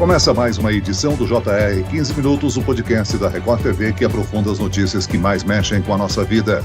Começa mais uma edição do JR 15 Minutos, o podcast da Record TV que aprofunda as notícias que mais mexem com a nossa vida.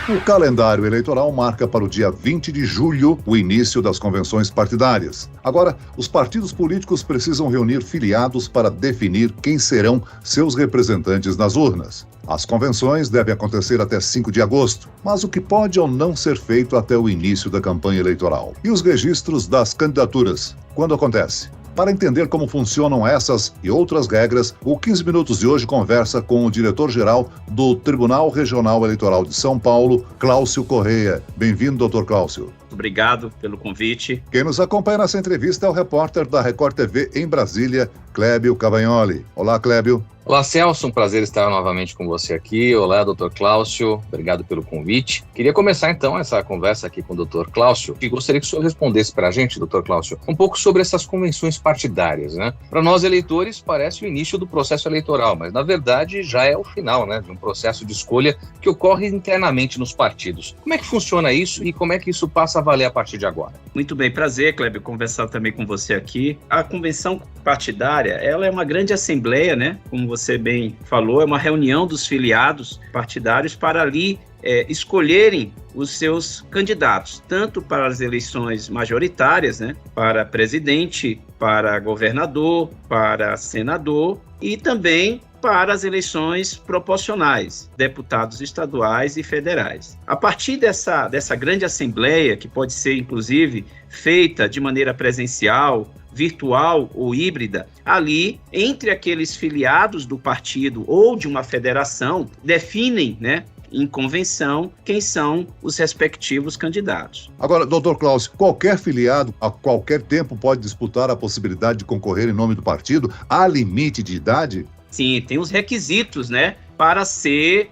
O calendário eleitoral marca para o dia 20 de julho o início das convenções partidárias. Agora, os partidos políticos precisam reunir filiados para definir quem serão seus representantes nas urnas. As convenções devem acontecer até 5 de agosto, mas o que pode ou não ser feito até o início da campanha eleitoral? E os registros das candidaturas? Quando acontece? Para entender como funcionam essas e outras regras, o 15 Minutos de hoje conversa com o diretor-geral do Tribunal Regional Eleitoral de São Paulo, Cláucio Correia. Bem-vindo, doutor Cláucio. Obrigado pelo convite. Quem nos acompanha nessa entrevista é o repórter da Record TV em Brasília, Clébio Cavagnoli. Olá, Clébio. Olá, Celso, um prazer estar novamente com você aqui. Olá, doutor Cláucio, obrigado pelo convite. Queria começar então essa conversa aqui com o doutor Cláucio e gostaria que o senhor respondesse para a gente, doutor Cláucio, um pouco sobre essas convenções partidárias, né? Para nós eleitores parece o início do processo eleitoral, mas na verdade já é o final, né, de um processo de escolha que ocorre internamente nos partidos. Como é que funciona isso e como é que isso passa a valer a partir de agora? Muito bem, prazer, Clébio, conversar também com você aqui. A convenção partidária, ela é uma grande assembleia, né? Como você bem falou, é uma reunião dos filiados partidários para ali escolherem os seus candidatos, tanto para as eleições majoritárias, né? Para presidente, para governador, para senador e também para as eleições proporcionais, deputados estaduais e federais. A partir dessa grande assembleia, que pode ser, inclusive, feita de maneira presencial, virtual ou híbrida, ali, entre aqueles filiados do partido ou de uma federação, definem, né, em convenção, quem são os respectivos candidatos. Agora, doutor Cláucio, qualquer filiado, a qualquer tempo, pode disputar a possibilidade de concorrer em nome do partido? Há limite de idade? Sim, tem os requisitos, né, para ser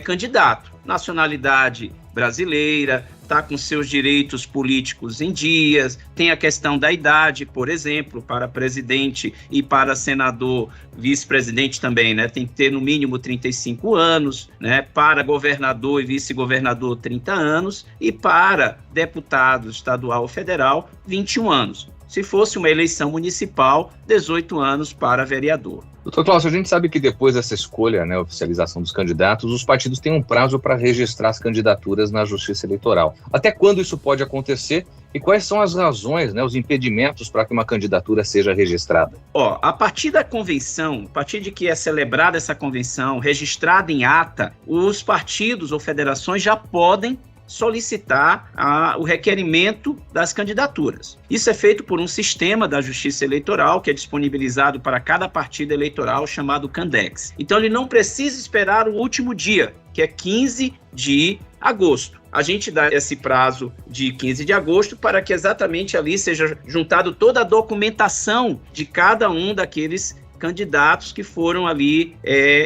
candidato. Nacionalidade brasileira, está com seus direitos políticos em dias, tem a questão da idade, por exemplo, para presidente e para senador, vice-presidente também, né? Tem que ter no mínimo 35 anos, né? Para governador e vice-governador, 30 anos, e para deputado estadual ou federal, 21 anos. Se fosse uma eleição municipal, 18 anos para vereador. Doutor Cláucio, a gente sabe que depois dessa escolha, né, oficialização dos candidatos, os partidos têm um prazo para registrar as candidaturas na Justiça Eleitoral. Até quando isso pode acontecer e quais são as razões, né, os impedimentos para que uma candidatura seja registrada? A partir da convenção, a partir de que é celebrada essa convenção, registrada em ata, os partidos ou federações já podem solicitar o requerimento das candidaturas. Isso é feito por um sistema da Justiça Eleitoral que é disponibilizado para cada partido eleitoral chamado Candex. Então ele não precisa esperar o último dia, que é 15 de agosto. A gente dá esse prazo de 15 de agosto para que exatamente ali seja juntado toda a documentação de cada um daqueles candidatos que foram ali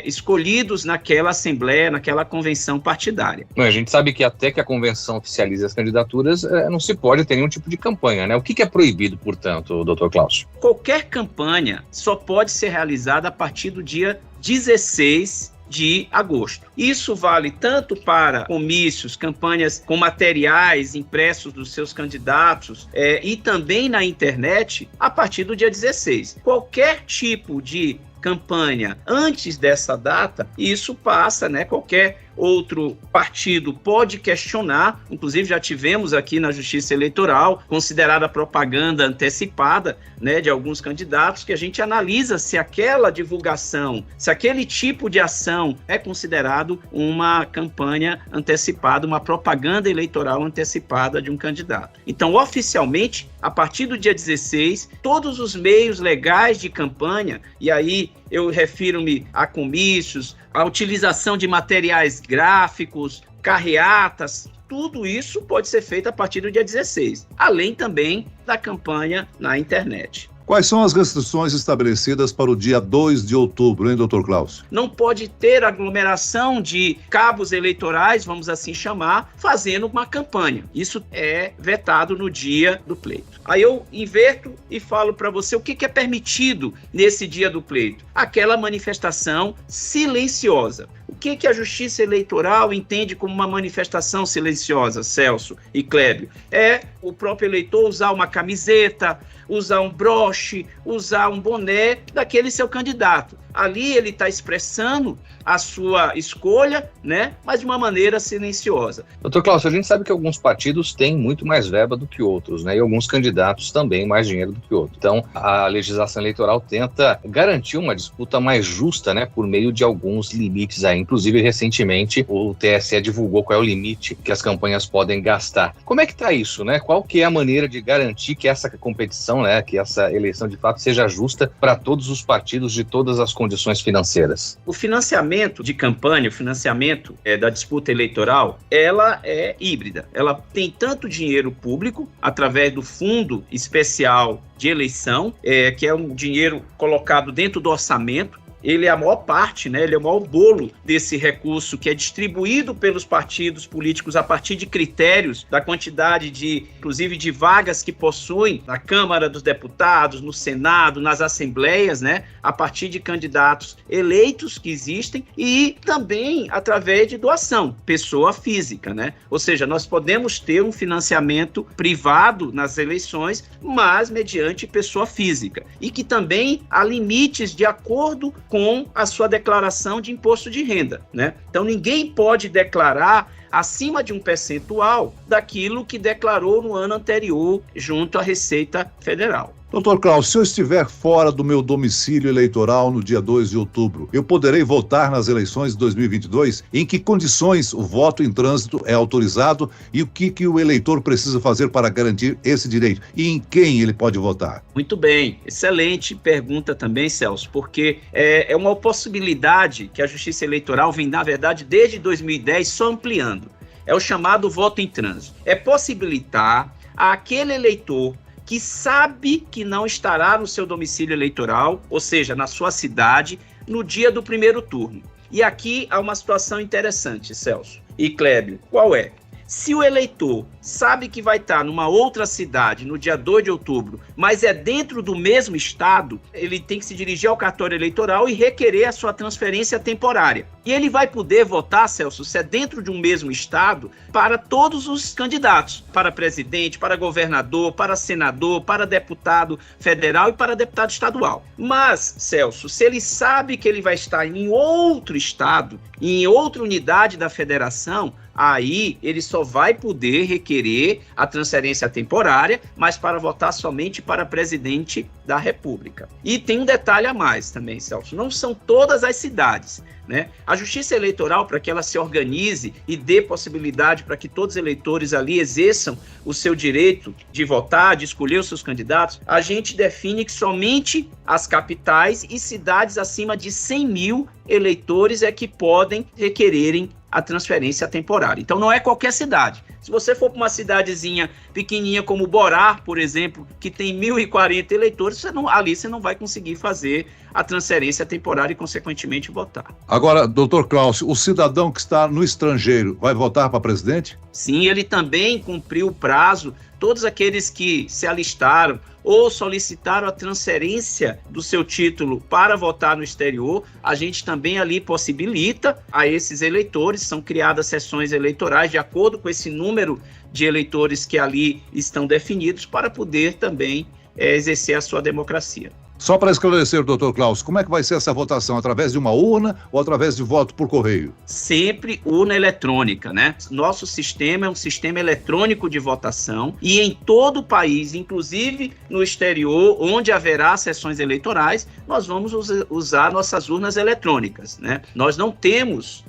escolhidos naquela assembleia, naquela convenção partidária. A gente sabe que até que a convenção oficialize as candidaturas, não se pode ter nenhum tipo de campanha, né? O que é proibido, portanto, doutor Cláucio? Qualquer campanha só pode ser realizada a partir do dia 16 de agosto. Isso vale tanto para comícios, campanhas com materiais impressos dos seus candidatos e também na internet a partir do dia 16. Qualquer tipo de campanha antes dessa data, isso passa, né? Qualquer outro partido pode questionar, inclusive já tivemos aqui na Justiça Eleitoral, considerada propaganda antecipada, né, de alguns candidatos, que a gente analisa se aquela divulgação, se aquele tipo de ação é considerado uma campanha antecipada, uma propaganda eleitoral antecipada de um candidato. Então, oficialmente, a partir do dia 16, todos os meios legais de campanha, e aí eu refiro-me a comícios, a utilização de materiais gráficos, carreatas, tudo isso pode ser feito a partir do dia 16, além também da campanha na internet. Quais são as restrições estabelecidas para o dia 2 de outubro, hein, doutor Cláucio? Não pode ter aglomeração de cabos eleitorais, vamos assim chamar, fazendo uma campanha. Isso é vetado no dia do pleito. Aí eu inverto e falo para você o que é permitido nesse dia do pleito. Aquela manifestação silenciosa. O que a Justiça Eleitoral entende como uma manifestação silenciosa, Celso e Clébio? É o próprio eleitor usar uma camiseta, usar um broche, usar um boné daquele seu candidato. Ali ele está expressando a sua escolha, né, mas de uma maneira silenciosa. Doutor Cláudio, a gente sabe que alguns partidos têm muito mais verba do que outros, né, e alguns candidatos também mais dinheiro do que outros. Então, a legislação eleitoral tenta garantir uma disputa mais justa, né, por meio de alguns limites aí. Inclusive, recentemente, o TSE divulgou qual é o limite que as campanhas podem gastar. Como é que está isso, né? Qual que é a maneira de garantir que essa competição, né, que essa eleição de fato seja justa para todos os partidos de todas as condições financeiras? O financiamento de campanha, o financiamento da disputa eleitoral, ela é híbrida. Ela tem tanto dinheiro público, através do Fundo Especial de Eleição, que é um dinheiro colocado dentro do orçamento. Ele é a maior parte, né? Ele é o maior bolo desse recurso que é distribuído pelos partidos políticos a partir de critérios da quantidade inclusive de vagas que possuem na Câmara dos Deputados, no Senado, nas assembleias, né? A partir de candidatos eleitos que existem e também através de doação, pessoa física, né? Ou seja, nós podemos ter um financiamento privado nas eleições, mas mediante pessoa física. E que também há limites de acordo com a sua declaração de imposto de renda, né? Então, ninguém pode declarar acima de um percentual daquilo que declarou no ano anterior junto à Receita Federal. Doutor Cláudio, se eu estiver fora do meu domicílio eleitoral no dia 2 de outubro, eu poderei votar nas eleições de 2022? Em que condições o voto em trânsito é autorizado e o que o eleitor precisa fazer para garantir esse direito? E em quem ele pode votar? Muito bem, excelente pergunta também, Celso, porque é uma possibilidade que a Justiça Eleitoral vem, na verdade, desde 2010 só ampliando. É o chamado voto em trânsito. É possibilitar àquele eleitor que sabe que não estará no seu domicílio eleitoral, ou seja, na sua cidade, no dia do primeiro turno. E aqui há uma situação interessante, Celso e Clébio. Qual é? Se o eleitor sabe que vai estar numa outra cidade no dia 2 de outubro, mas é dentro do mesmo estado, ele tem que se dirigir ao cartório eleitoral e requerer a sua transferência temporária. E ele vai poder votar, Celso, se é dentro de um mesmo estado, para todos os candidatos, para presidente, para governador, para senador, para deputado federal e para deputado estadual. Mas, Celso, se ele sabe que ele vai estar em outro estado, em outra unidade da federação, aí ele só vai poder requerer a transferência temporária, mas para votar somente para presidente da República. E tem um detalhe a mais também, Celso, não são todas as cidades, né? A Justiça Eleitoral, para que ela se organize e dê possibilidade para que todos os eleitores ali exerçam o seu direito de votar, de escolher os seus candidatos, a gente define que somente as capitais e cidades acima de 100 mil eleitores é que podem requererem a transferência temporária. Então não é qualquer cidade. Se você for para uma cidadezinha pequenininha como Borá, por exemplo, que tem 1.040 eleitores, ali você não vai conseguir fazer a transferência temporária e, consequentemente, votar. Agora, doutor Cláudio, o cidadão que está no estrangeiro vai votar para presidente? Sim, ele também cumpriu o prazo. Todos aqueles que se alistaram ou solicitaram a transferência do seu título para votar no exterior, a gente também ali possibilita a esses eleitores, são criadas sessões eleitorais de acordo com esse número de eleitores que ali estão definidos para poder também exercer a sua democracia. Só para esclarecer, doutor Cláudio, como é que vai ser essa votação? Através de uma urna ou através de voto por correio? Sempre urna eletrônica, né? Nosso sistema é um sistema eletrônico de votação e em todo o país, inclusive no exterior, onde haverá sessões eleitorais, nós vamos usar nossas urnas eletrônicas, né? Nós não temos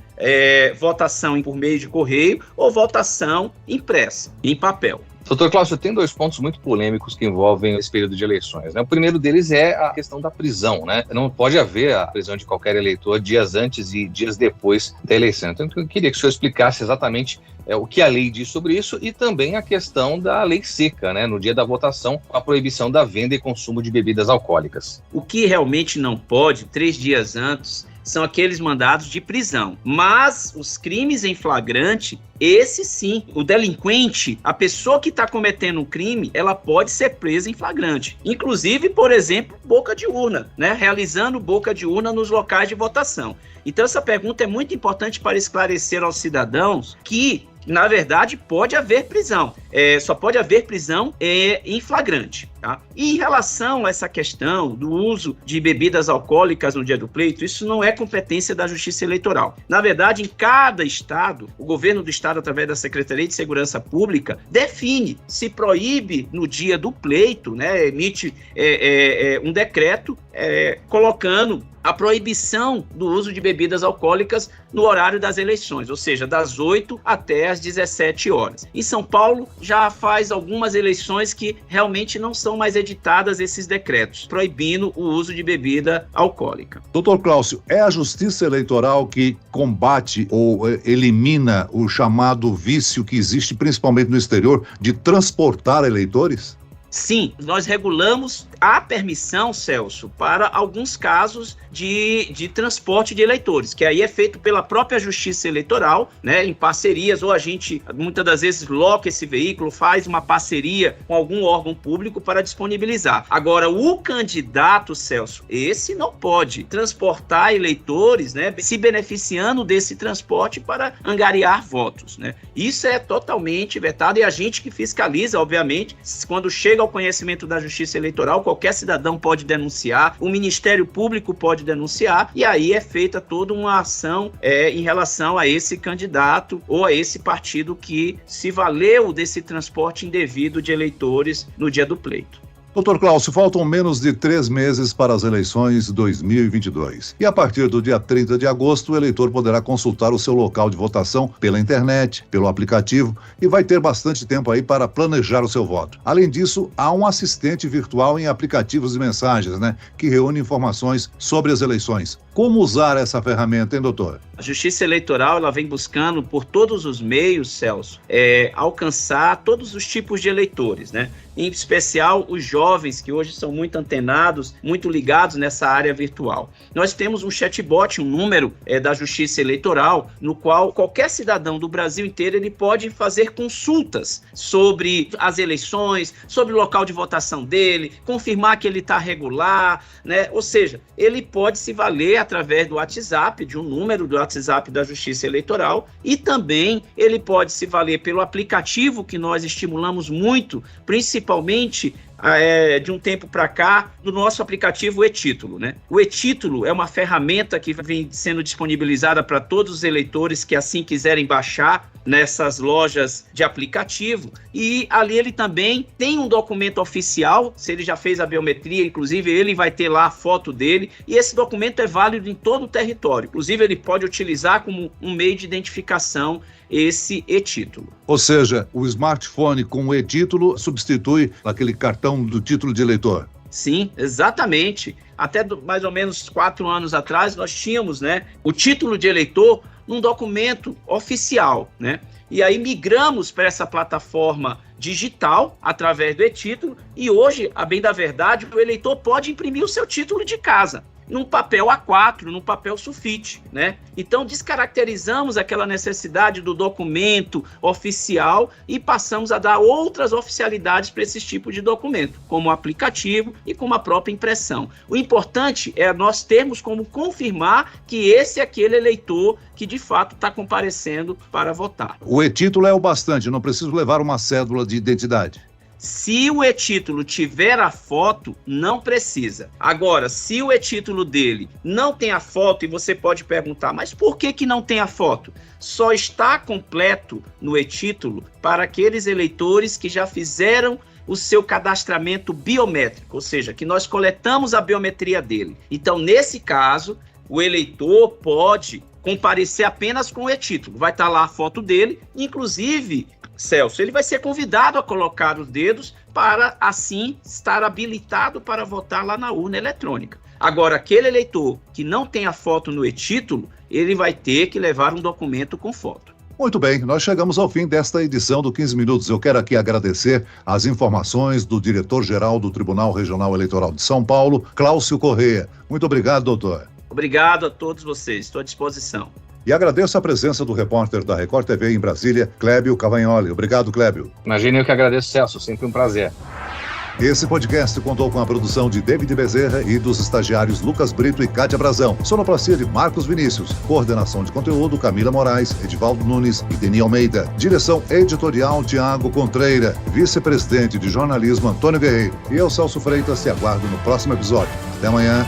votação por meio de correio ou votação impressa, em papel. Doutor Cláudio, tem dois pontos muito polêmicos que envolvem esse período de eleições, né? O primeiro deles é a questão da prisão, né? Não pode haver a prisão de qualquer eleitor dias antes e dias depois da eleição. Então, eu queria que o senhor explicasse exatamente o que a lei diz sobre isso e também a questão da lei seca, né? No dia da votação, a proibição da venda e consumo de bebidas alcoólicas. O que realmente não pode, 3 dias antes, são aqueles mandados de prisão. Mas os crimes em flagrante, esse sim, o delinquente, a pessoa que está cometendo um crime, ela pode ser presa em flagrante. Inclusive, por exemplo, boca de urna, né? Realizando boca de urna nos locais de votação. Então, essa pergunta é muito importante para esclarecer aos cidadãos que, na verdade, pode haver prisão. Só pode haver prisão em flagrante. Tá? E em relação a essa questão do uso de bebidas alcoólicas no dia do pleito, isso não é competência da Justiça Eleitoral. Na verdade, em cada estado, o governo do estado, através da Secretaria de Segurança Pública, define, se proíbe no dia do pleito, né, emite um decreto colocando a proibição do uso de bebidas alcoólicas no horário das eleições, ou seja, das 8 até as 17 horas. Em São Paulo, já faz algumas eleições que realmente não são mais editadas esses decretos, proibindo o uso de bebida alcoólica. Doutor Cláucio, é a Justiça Eleitoral que combate ou elimina o chamado vício que existe principalmente no exterior de transportar eleitores? Sim, nós regulamos a permissão, Celso, para alguns casos de transporte de eleitores, que aí é feito pela própria Justiça Eleitoral, né, em parcerias, ou a gente, muitas das vezes, loca esse veículo, faz uma parceria com algum órgão público para disponibilizar. Agora, o candidato, Celso, esse não pode transportar eleitores, né, se beneficiando desse transporte para angariar votos, né? Isso é totalmente vetado e a gente que fiscaliza, obviamente, quando chega ao conhecimento da Justiça Eleitoral, qualquer cidadão pode denunciar, o Ministério Público pode denunciar, e aí é feita toda uma ação em relação a esse candidato ou a esse partido que se valeu desse transporte indevido de eleitores no dia do pleito. Doutor Cláucio, faltam menos de 3 meses para as eleições 2022. E a partir do dia 30 de agosto, o eleitor poderá consultar o seu local de votação pela internet, pelo aplicativo, e vai ter bastante tempo aí para planejar o seu voto. Além disso, há um assistente virtual em aplicativos de mensagens, né, que reúne informações sobre as eleições. Como usar essa ferramenta, hein, doutor? A Justiça Eleitoral, ela vem buscando por todos os meios, Celso, alcançar todos os tipos de eleitores, né? Em especial os jovens que hoje são muito antenados, muito ligados nessa área virtual. Nós temos um chatbot, um número da Justiça Eleitoral, no qual qualquer cidadão do Brasil inteiro ele pode fazer consultas sobre as eleições, sobre o local de votação dele, confirmar que ele está regular, né? Ou seja, ele pode se valer através do WhatsApp, de um número do WhatsApp da Justiça Eleitoral, e também ele pode se valer pelo aplicativo que nós estimulamos muito, principalmente de um tempo para cá, do nosso aplicativo e-Título, né? O e-Título é uma ferramenta que vem sendo disponibilizada para todos os eleitores que assim quiserem baixar nessas lojas de aplicativo, e ali ele também tem um documento oficial, se ele já fez a biometria, inclusive ele vai ter lá a foto dele, e esse documento é válido em todo o território, inclusive ele pode utilizar como um meio de identificação esse e-Título. Ou seja, o smartphone com o e-Título substitui aquele cartão do título de eleitor? Sim, exatamente. Até mais ou menos 4 anos atrás, nós tínhamos, né, o título de eleitor num documento oficial, né? E aí migramos para essa plataforma digital através do e-Título, e hoje, a bem da verdade, o eleitor pode imprimir o seu título de casa, num papel A4, num papel sulfite, né? Então, descaracterizamos aquela necessidade do documento oficial e passamos a dar outras oficialidades para esse tipo de documento, como o aplicativo e como a própria impressão. O importante é nós termos como confirmar que esse é aquele eleitor que, de fato, está comparecendo para votar. O e-Título é o bastante, não preciso levar uma cédula de identidade. Se o e-Título tiver a foto, não precisa. Agora, se o e-Título dele não tem a foto, e você pode perguntar, mas por que não tem a foto? Só está completo no e-Título para aqueles eleitores que já fizeram o seu cadastramento biométrico, ou seja, que nós coletamos a biometria dele. Então, nesse caso, o eleitor pode comparecer apenas com o e-Título. Vai estar lá a foto dele, inclusive, Celso, ele vai ser convidado a colocar os dedos para, assim, estar habilitado para votar lá na urna eletrônica. Agora, aquele eleitor que não tem a foto no e-Título, ele vai ter que levar um documento com foto. Muito bem, nós chegamos ao fim desta edição do 15 Minutos. Eu quero aqui agradecer as informações do diretor-geral do Tribunal Regional Eleitoral de São Paulo, Cláucio Corrêa. Muito obrigado, doutor. Obrigado a todos vocês, estou à disposição. E agradeço a presença do repórter da Record TV em Brasília, Clébio Cavagnoli. Obrigado, Clébio. Imagine, eu que agradeço, Celso, sempre um prazer. Esse podcast contou com a produção de David Bezerra e dos estagiários Lucas Brito e Cátia Brazão. Sonoplastia de Marcos Vinícius. Coordenação de conteúdo Camila Moraes, Edivaldo Nunes e Deni Almeida. Direção editorial Tiago Contreira. Vice-presidente de jornalismo Antônio Guerreiro. E eu, Celso Freitas, te aguardo no próximo episódio. Até amanhã.